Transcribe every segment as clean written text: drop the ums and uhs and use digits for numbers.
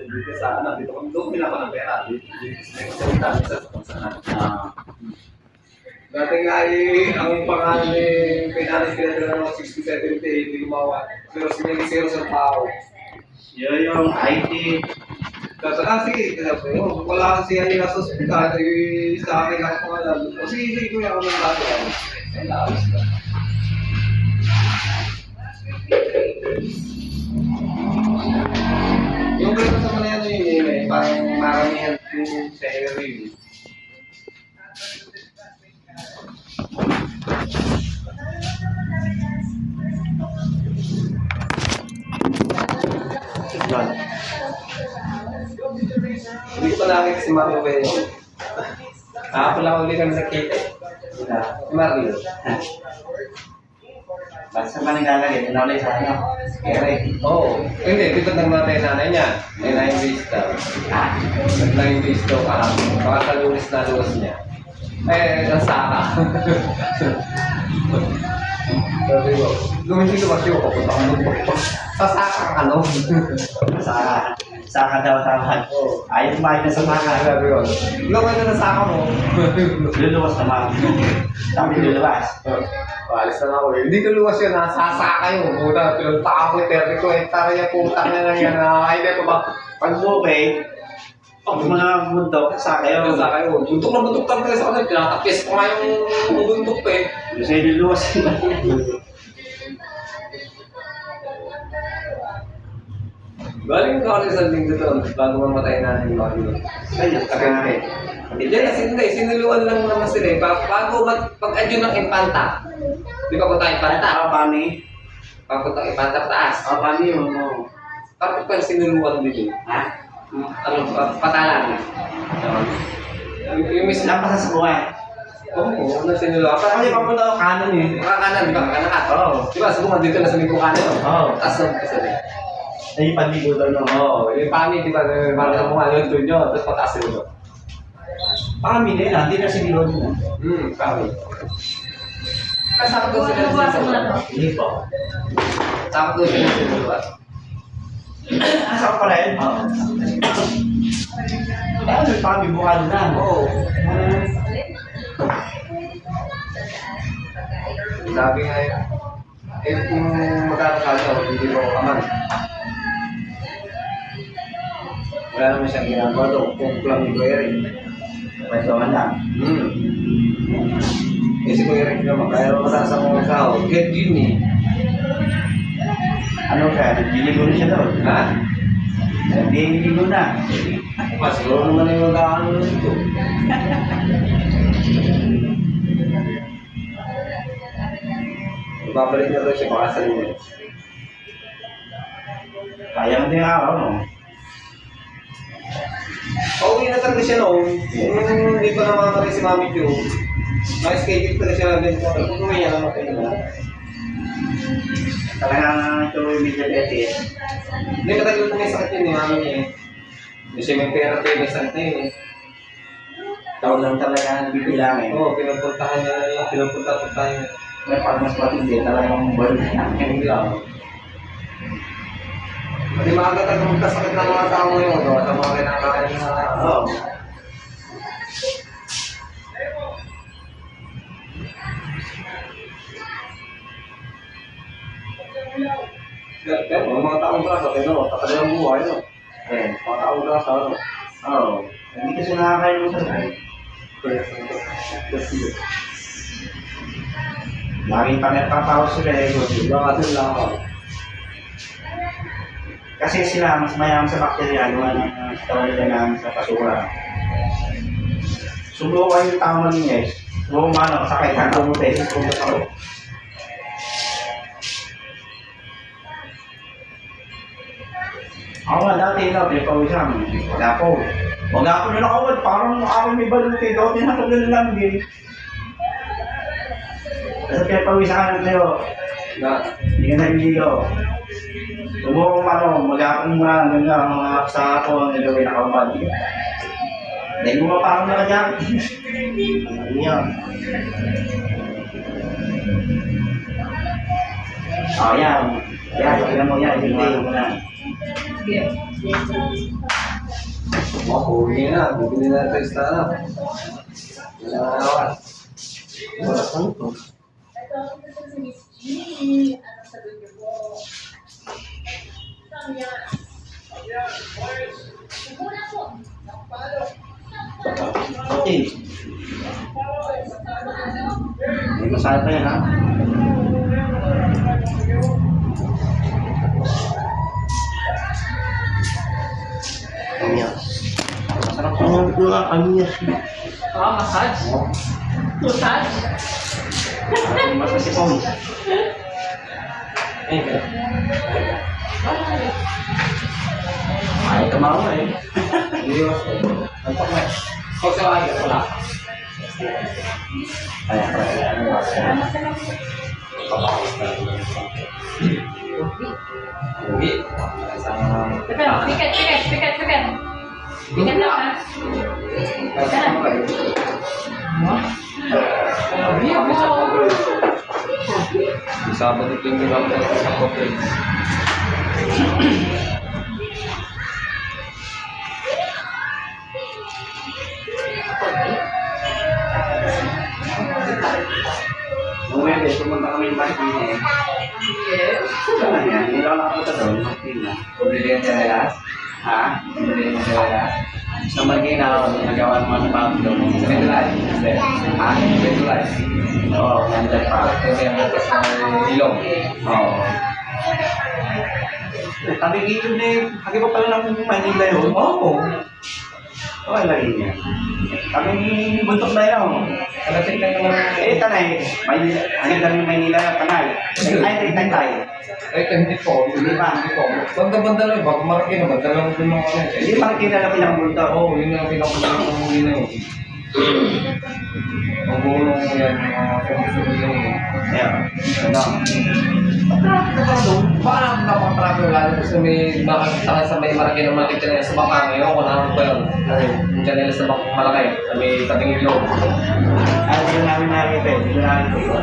Dito sa ano, dito kami doon, pinapa ng pera. Dito sa salita, sa kung saan. Dati nga ang pangalan pinalis pinadala ng 60-70, hindi gumawa. Pero sinili-zero sa tao. Yun yung IT. Sige, wala kasi yan yung nasa ospital, sa akin lang pangalan. O sige, kuya, ako ng dati. Ang laos ka. Yung ganun sa mga yan yun, parang maramihan yung sa area. Hindi ko pa nakita si Mario Bello. Ako lang uli kami nakita. Si Mario. Basta pa naglalagay, tinawalay sa ano. Oo. Hindi, dito nang matay nanay niya. May 9 days daw. 9 days daw kahapon. Baka sa lunes na luwas niya. Nasaka. Sabi ko, nung hindi ko masyo, papunta ko nung sasaka ka, no? Saka daw tawag. Ayaw kumain na sa saka. Sabi ko, lumay na nasaka mo. Luluwas naman. Sabi luluwas. Alis na ako eh. Hindi ko luwas yun, nasasaka yun. Puta, pinunta ako yung 30 ko, hektarya niya, puta na lang yan. Ay, hindi ko ba? Pag bukay, pag mga bundok, saka yun. Nasasaka yun. Buntok na buntok talaga sa kanila. Pinatapis ko nga yung buntok pa eh. Gusto yung luluwas. Galing ka rin sa linggo doon, bago mamatay na yung mga yun. Ayun, Kapente. Hindi, hindi. Sinuluan lang naman sila eh. Bago mag-adyo ng impanta. Di ba punta impanta? Paano eh? Papunta impanta pataas. Paano yun? Tapos pa sinuluan din yun. Ha? Patalan. Yung mismo. Napasa sa buhay. Oo, ano sinuluan. Kasi papunta ako kanan eh. Kanan, di ba? Kanan ka. Oo. Di ba? Subukan dito na sa likong kanan. Oo. Taas ng kasi. Ay, panligo daw no. Oo, yung pami, di ba? Parang sa mukha yun doon yun. Tapos pataas yun. Pami din ah, hindi na siguro din. Pami. Kasama doon sila sinuluan. Hindi po. Sakot doon sila sinuluan. Asa ko pala yun? Oo. Kaya may pami bukan na. Oo. Sabi nga yun. Kung magkakasal hindi mo kaman. Wala naman siyang ginagawa doon. Kung lang ni Kuya Rick. May taon lang. Si Kuya Rick naman, kaya mataas ang tao. Get yun eh. Ano ka? Nagliligo na siya doon. Ha? Nagliligo na. Siguro naman na yung magkakaano na dito. Babalik na doon siya baka sa lunes. Kaya mo din ang araw, no? Pauwi na talaga siya noon. Hindi pa namamatay si Mami Jo. Naka-schedule talaga siya natin. Kung uwi niya naman kayo na. Talagang ito yung medyo betis. Hindi matagal na may sakit yun ni Mami niya eh. Hindi siya may pera tayo, may sakit na yun eh. Taon lang talaga bibilangin. Oo, pinupuntahan niya na lang. Pinupunta-puntahan niya. May pag mas matindi talagang balik na. Hindi lang. Kasi maaga talaga magkasakit ng mga tao ngayon. No? Sa mga kinakain na Oo. Pero mga taong grasa, pero takali ang buhay, no? Mga taong grasa, no? Oo. Hindi kasi nakakain mo sa life. Laging panatatawa sila eh. Baka din lang ako. Kasi sila mas mayaman sa bakterya gawa ng katawan nila namin sa basura. Subukan yung tama niya guys. Subukan paano, sakay ka kung beses pumunta ako. Ako nga dati na, pinapawisan. Wag ako na nakawad, parang ako may baluti. Daw tinatulog na lang din. Kasi pinapawisan ka na tayo. Hindi ka naliligo. Subukan mo ano, mag-aapon mo na hanggang mga sa ako nilawin na kampad. Dahil mo parang nakadyan. Ano yan? Oh, yan. Yan, tingnan mo yan. Hindi mo na. Sige. Huli na. Bibili na ito isa na. Wala na naman. Wala kang ito. Okay. May masaya pa yan, ha? Kamyas. Masarap po. Ang mga kamyas. Oh, massage. Massage. Mas masipon. Ay, kamawa eh. Hindi mas ito. Ang pakmay. Kung sa ay, wala. Kaya, ano ba? Hindi. Isang... Pikat. Pikat lang, ha? Sabado ito yung ginagawa ko sa kopi. Bumebe, pumunta kami ng Martina eh. Yes. Ano yan? Hindi lang nakapunta doon, Martina. Bumili yung chanelas. Ha? Bumili yung chanelas. Sa Martina ako, nagawa naman ng bago doon. Sa Medulay. Ha? Medulay. Oo, nandun pa. Ito yung bukas ng ilong. Oo. Tabi dito na eh. Hagi pa pala ng Manila yun. Oo. Okay lagi niya. Kami buntok na yun. Kalapit lang naman. Eh, tanay. Manila. Hanggang kami Manila, tanay. Ay, tay. Ay, hindi po. Hindi pa. Hindi po. Banda-banda lang. Baka maraki na. Banda lang din mga ano. Hindi pa kilala pinakabuntok. Oo, yun ang pinakamulang ng huli na yun. Ang gulong mo yan. Mga pinagsulit yun. Ayan. Ano? Parang napatrapyo lalo kasi may makakita sa may maraki ng malaki na sa baka ngayon. Kung ano ba yun? Yung chanel sa baka malaki. Sa may tabing ilog. Ay, hindi ko namin nakikita eh. Hindi ko nakikita.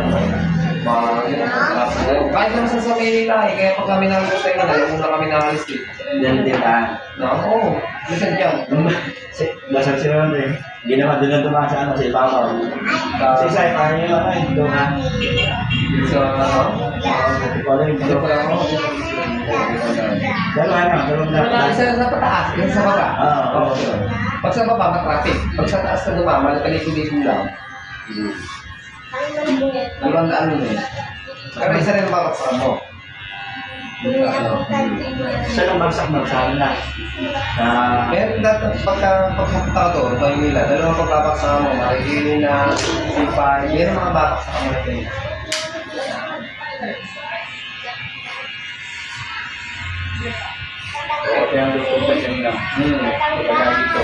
Kahit naman sa Manila eh, kaya pag kami nakalis tayo na, yung muna kami nakalis eh. Diyan din tahan. Oo, listen dyan. Lasal sila nun eh. Ginawa doon na tumakas sa ano, sa ibabaw. Sa isa, kaya nyo lang ay doon ha. So, ano? Wala yung Ano pala ako? Dalawa na, dalawang na. Isa sa pataas, yung sa baba. Oo. Pag sa baba, matraffic. Pag sa taas na dumama, nakalikod-likod lang. Walang daan nun eh. Pero isa rin ang babaksakan mo. Isa lang bagsak-bagsakan na. Meron dapat pagkapunta ka to, Maynila, dalawang pagbabaksakan mo, makikili na C5, meron mga babaksakan mo natin. Kaya ang lupog pa siya nila. Kaya dito,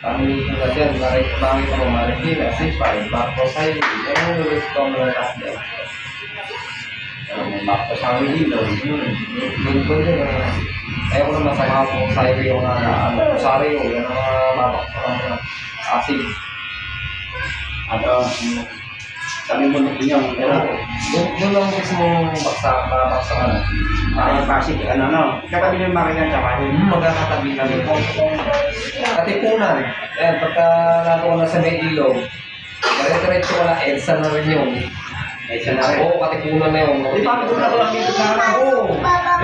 pamilito ka dyan, makikita mo, Marikina, C5, Barco Saili, yan yung ulit ko ang mga lakas dyan. May mapa sa amin dito. Doon din, ayaw ko naman sa mga kung Saili yung Rosario, yan ang mga babaksakan mo na acid. At kami bundok din yun. Pero Doon lang mismo babaksakan. parang Pasig, ano. Katabi yung makinan sa kanin. Magkakatabi kami. Katipunan. Ayan, pagka nato ko na sa may ilog, dire-diretso ko na EDSA na rin yun. Ay, siya na rin. Oo, katipunan na yun. Di ba, kung ako lang dito na Oo,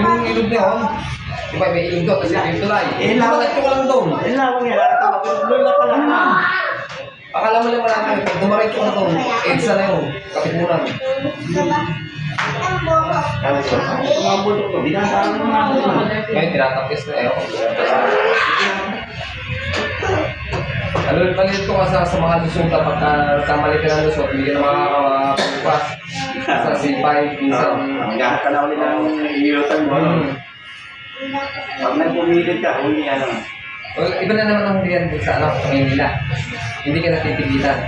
yung ilog na yun. Di ba, may ilog doon, kasi may tulay. Diretso ko lang doon. Yan lang ako yan. Doon lang pala. Akala mo lang malaki, pag dumaretso ko na doon, EDSA na yun, katipunan. Kaya siya. Mga bundok ko, binasaan mo nga ako. Ngayon, tinatapis na eh. Malit ko sa mga lusong kapag kamali ka ng lusot, hindi ka na makakapagupas. Sa C5, minsan. Maghahat ka na ulit ng iyotan mo. Pag nagpumilit ka, uli ano. Well, iba na naman ang hulihan din sa Manila. Hindi ka natitigilan.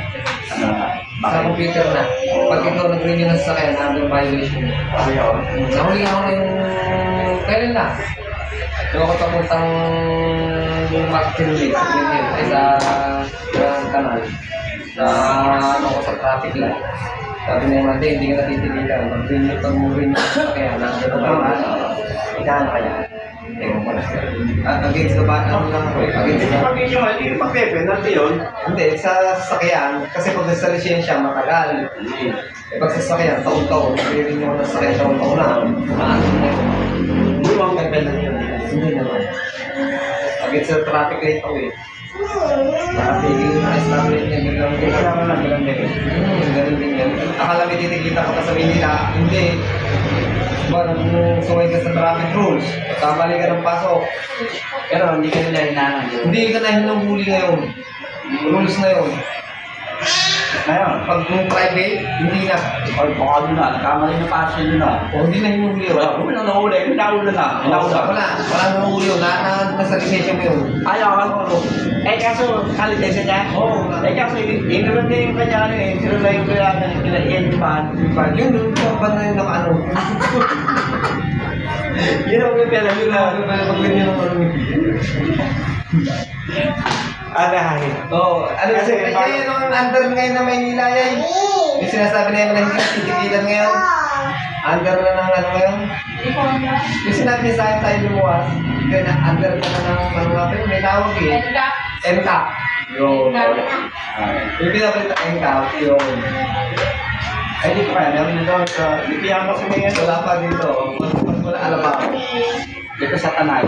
Ano nga. Sa computer na. Pag ikaw nag-renew ng sasakyan, under violation. Nahuli ako na yung... Kailan na? Yung ako papuntang McKinley, ay sa kanal. Sa ano ko sa traffic light. Sabi na yung hindi ka natitigilan. Mag-renew ng sasakyan, under violation. Ikahan kaya? Ewan ko na. Against the ban, ano lang ako eh. Against Hindi the pag yun yung hindi magpe-penalty yun. Hindi, sa sasakyan, kasi pag sa lisensya, matagal. Eh, pag sa sasakyan, taon-taon, hindi rin yung nasasakyan taon-taon na. Maano na yun. Hindi mo ang penalty yun. Hindi naman. Against the traffic light ako eh. Traffic, na-establish niya, ganun din. Kaya mo lang, ganun din. Ganun din yan. Akala may titikita ka pa sa Manila, hindi. Diba, nung sumay ka sa traffic rules, kamali ka ng pasok. Pero hindi ka nila hinahan. Hindi ka na hinuhuli ngayon. Rules na yun. Ngayon, Pag yung private, hindi na. pag baka doon na, nagkamali na passion doon na. O hindi na hinuhuli yun. Wala, wala na uli, minaula na. Minaula. Wala na hinuhuli yun. Nasa lisensya mo yun. Ayaw ako. Eh kaso, kalitesa niya? Oo. Eh kaso, iniwan niya yung kanya ano eh. Sino na yung kaya na yung pan. Yun, yung ba na yung nakaano. Yun ang yung pera, yun na. Pag ganyan ang ano. Adahay. Oo. Ano Kasi, kasi, parang- yun ang under ngayon na Maynila yan. Yung sinasabi na yun na hindi titigilan ngayon. Under na ng ano ngayon. Yung sinabi niya sa akin tayo lumuwas, kaya na under ka na ng ano nga pa yun, may tawag eh. NCAP. NCAP. Yun. Yung pinapalit ng NCAP, yun. Ay, di ko kaya. Meron na doon sa... Lipiyan ko sa mga Wala pa dito. Mas wala alam ako. Dito sa tanay.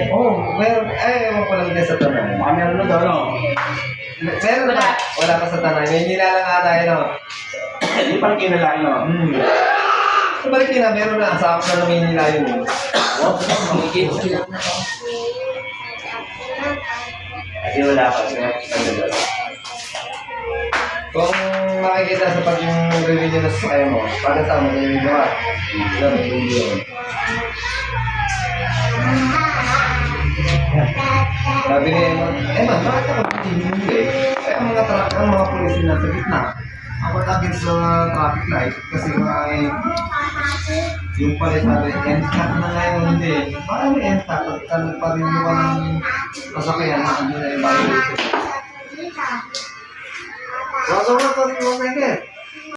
Oo, meron. Ay, ewan ko lang din sa tanay. Baka meron na doon, no? Meron na. Wala pa sa tanay. May nilalang ata yun, no? Hindi pa rin kinalain, no? Sa Marikina, meron na. Sa ako na may nila yun. Hindi wala pa. Kung makikita sa pag-review na sa kaya mo, para sa mga yung gawa. Yan, may review yun. Sabi ni Emma, bakit ako hindi? Eh, ang mga ang mga pulis na sa gitna. Ako takit sa traffic light kasi may yung pala sabi, NCAP na ngayon hindi. Paano NCAP? Pagka pa rin mo ng masakyan na hindi na yung violation. Wala ka rin mo, Michael.